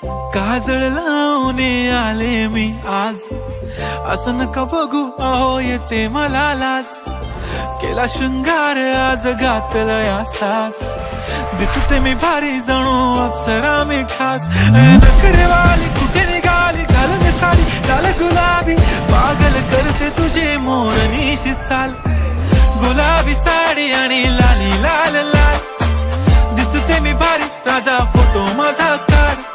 काजळ लावून आले मी आज, असं नका बघू अहो येते मला लाज. केला शृंगार आज घातला साज, दिसते मी भारी जणू अप्सरा मी खास. नखरेवाली कुठे निघाली घालून साडी लाल गुलाबी, पागल करते तुझे मोरनीशी चाल. गुलाबी साडी आणि लाली लाल लाल, दिसते मी भारी राजा फोटो माझा काढ.